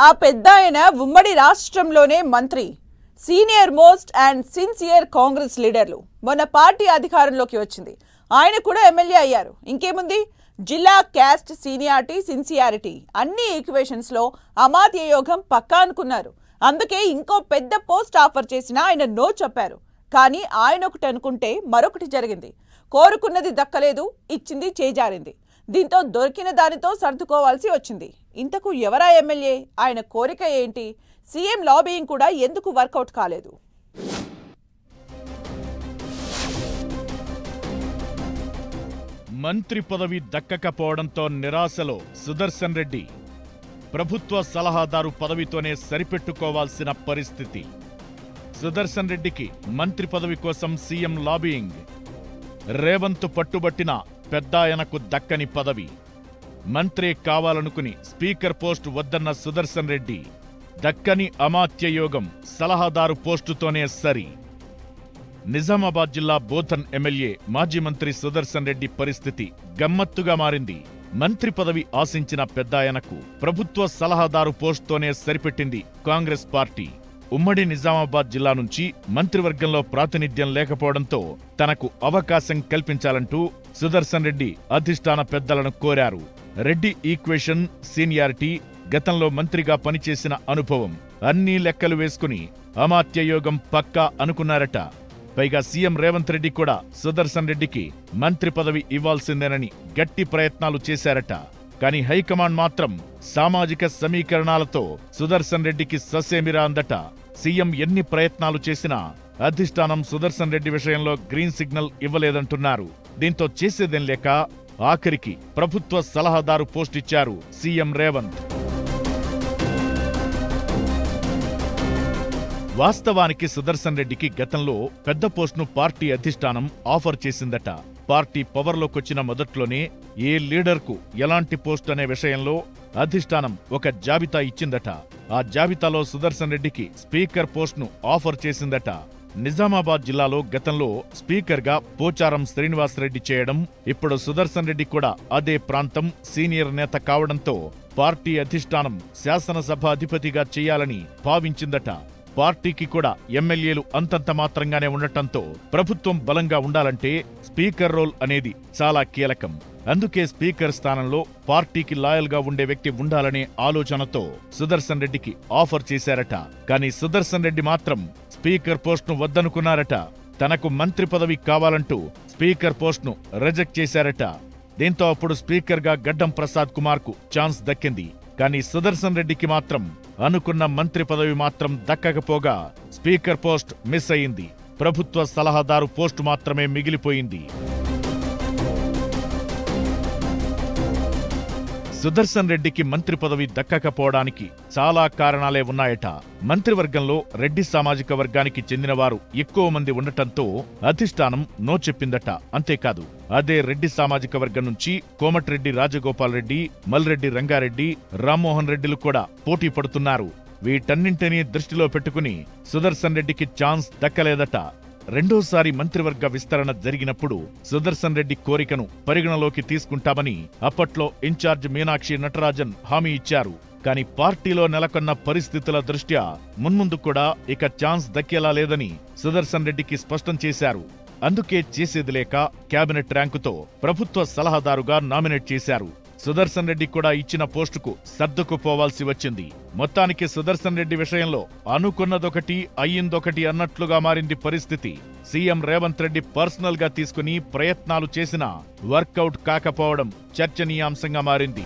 ఆ పెద్దాయన ఉమ్మడి రాష్ట్రంలోనే మంత్రి, senior most and sincere Congress లీడర్లు. మొన్న పార్టీ అధికారంలోకి వచ్చింది, ఆయన కూడా ఎమ్మెల్యే అయ్యారు. ఇంకేముంది, జిల్లా క్యాస్ట్ సీనియారిటీ సిన్సియారిటీ అన్ని ఈక్వేషన్స్ లో అమాత్య యోగం పక్కా అనుకున్నారు. అందుకే ఇంకో పెద్ద పోస్ట్ ఆఫర్ చేసినా ఆయన నో చెప్పారు. కానీ ఆయన ఒకటి అనుకుంటే మరొకటి జరిగింది. కోరుకున్నది దక్కలేదు, ఇచ్చింది చేజారింది. దీంతో దొరికిన దానితో సర్దుకోవాల్సి వచ్చింది. ఇంతకు ఎవరా ఎమ్మెల్యే, ఆయన కోరిక ఏంటి, సీఎం లాబియింగ్ కూడా ఎందుకు వర్కౌట్ కాలేదు? మంత్రి పదవి దక్కకపోవడంతో నిరాశలో సుదర్శన్ రెడ్డి. ప్రభుత్వ సలహాదారు పదవితోనే సరిపెట్టుకోవాల్సిన పరిస్థితి. సుదర్శన్ రెడ్డికి మంత్రి పదవి కోసం సీఎం లాబియింగ్. రేవంత్ పట్టుబట్టిన పెద్దాయనకు దక్కని పదవి. మంత్రే కావాలనుకుని స్పీకర్ పోస్టు వద్దన్న సుదర్శన్ రెడ్డి. దక్కని అమాత్య యోగం సలహాదారు పోస్టుతోనే సరి. నిజామాబాద్ జిల్లా బోధన్ ఎమ్మెల్యే మాజీ మంత్రి సుదర్శన్ రెడ్డి పరిస్థితి గమ్మత్తుగా మారింది. మంత్రి పదవి ఆశించిన పెద్దాయనకు ప్రభుత్వ సలహాదారు పోస్టుతోనే సరిపెట్టింది కాంగ్రెస్ పార్టీ. ఉమ్మడి నిజామాబాద్ జిల్లా నుంచి మంత్రివర్గంలో ప్రాతినిధ్యం లేకపోవడంతో తనకు అవకాశం కల్పించాలంటూ సుదర్శన్ రెడ్డి అధిష్టాన పెద్దలను కోరారు. రెడ్డి ఈక్వేషన్, సీనియారిటీ, గతంలో మంత్రిగా పనిచేసిన అనుభవం అన్నీ లెక్కలు వేసుకుని అమాత్యయోగం పక్కా అనుకున్నారట. పైగా సీఎం రేవంత్ రెడ్డి కూడా సుదర్శన్ రెడ్డికి మంత్రి పదవి ఇవ్వాల్సిందేనని గట్టి ప్రయత్నాలు చేశారట. కానీ హైకమాండ్ మాత్రం సామాజిక సమీకరణాలతో సుదర్శన్ రెడ్డికి ససేమిరా అందట. సీఎం ఎన్ని ప్రయత్నాలు చేసినా అధిష్టానం సుదర్శన్ రెడ్డి విషయంలో గ్రీన్ సిగ్నల్ ఇవ్వలేదంటున్నారు. దీంతో చేసేదేం లేక ఆఖరికి ప్రభుత్వ సలహాదారు పోస్టిచ్చారు సీఎం రేవంత్. వాస్తవానికి సుదర్శన్ రెడ్డికి గతంలో పెద్ద పోస్టును పార్టీ అధిష్టానం ఆఫర్ చేసిందట. పార్టీ పవర్లోకొచ్చిన మొదట్లోనే ఏ లీడర్కు ఎలాంటి పోస్ట్ అనే విషయంలో అధిష్టానం ఒక జాబితా ఇచ్చిందట. ఆ జాబితాలో సుదర్శన్ రెడ్డికి స్పీకర్ పోస్టును ఆఫర్ చేసిందట. నిజామాబాద్ జిల్లాలో గతంలో స్పీకర్గా పోచారం శ్రీనివాసరెడ్డి చేయడం, ఇప్పుడు సుదర్శన్ రెడ్డి కూడా అదే ప్రాంతం సీనియర్ నేత కావడంతో పార్టీ అధిష్టానం శాసనసభ అధిపతిగా చేయాలని భావించిందట. పార్టీకి కూడా ఎమ్మెల్యేలు అంతంత మాత్రంగానే ఉండటంతో ప్రభుత్వం బలంగా ఉండాలంటే స్పీకర్ రోల్ అనేది చాలా కీలకం. అందుకే స్పీకర్ స్థానంలో పార్టీకి లాయల్ గా ఉండే వ్యక్తి ఉండాలనే ఆలోచనతో సుదర్శన్ రెడ్డికి ఆఫర్ చేశారట. కానీ సుదర్శన్ రెడ్డి మాత్రం స్పీకర్ పోస్టును వద్దనుకున్నారట. తనకు మంత్రి పదవి కావాలంటూ స్పీకర్ పోస్టును రిజెక్ట్ చేశారట. దీంతో అప్పుడు స్పీకర్ గా గడ్డం ప్రసాద్ కుమార్ కు ఛాన్స్ దక్కింది. కానీ సుదర్శన్ రెడ్డికి మాత్రం అనుకున్న మంత్రి పదవి మాత్రం దక్కకపోగా స్పీకర్ పోస్ట్ మిస్ అయింది. ప్రభుత్వ సలహాదారు పోస్టు మాత్రమే మిగిలిపోయింది. సుదర్శన్ రెడ్డికి మంత్రి పదవి దక్కకపోవడానికి చాలా కారణాలే ఉన్నాయట. మంత్రివర్గంలో రెడ్డి సామాజిక వర్గానికి చెందినవారు ఎక్కువ మంది ఉండటంతో అధిష్టానం నో చెప్పిందట. అంతేకాదు, అదే రెడ్డి సామాజిక వర్గం నుంచి కోమటిరెడ్డి రాజగోపాల్ రెడ్డి, మల్రెడ్డి రంగారెడ్డి, రామ్మోహన్ రెడ్డిలు కూడా పోటీ పడుతున్నారు. వీటన్నింటినీ దృష్టిలో పెట్టుకుని సుదర్శన్ రెడ్డికి ఛాన్స్ దక్కలేదట. రెండోసారి మంత్రివర్గ విస్తరణ జరిగినప్పుడు సుదర్శన్ రెడ్డి కోరికను పరిగణలోకి తీసుకుంటామని అప్పట్లో ఇన్ఛార్జ్ మీనాక్షి నటరాజన్ హామీ ఇచ్చారు. కానీ పార్టీలో నెలకొన్న పరిస్థితుల దృష్ట్యా మున్ముందు కూడా ఇక ఛాన్స్ దక్కేలా లేదని సుదర్శన్ రెడ్డికి స్పష్టం చేశారు. అందుకే చేసేది లేక కేబినెట్ ర్యాంకుతో ప్రభుత్వ సలహాదారుగా నామినేట్ చేశారు. సుదర్శన్ రెడ్డి కూడా ఇచ్చిన పోస్టుకు సర్దుకుపోవాల్సి వచ్చింది. మొత్తానికి సుదర్శన్ రెడ్డి విషయంలో అనుకున్నదొకటి అయ్యిందొకటి అన్నట్లుగా మారింది పరిస్థితి. సీఎం రేవంత్ రెడ్డి పర్సనల్ గా తీసుకుని ప్రయత్నాలు చేసినా వర్కౌట్ కాకపోవడం చర్చనీయాంశంగా మారింది.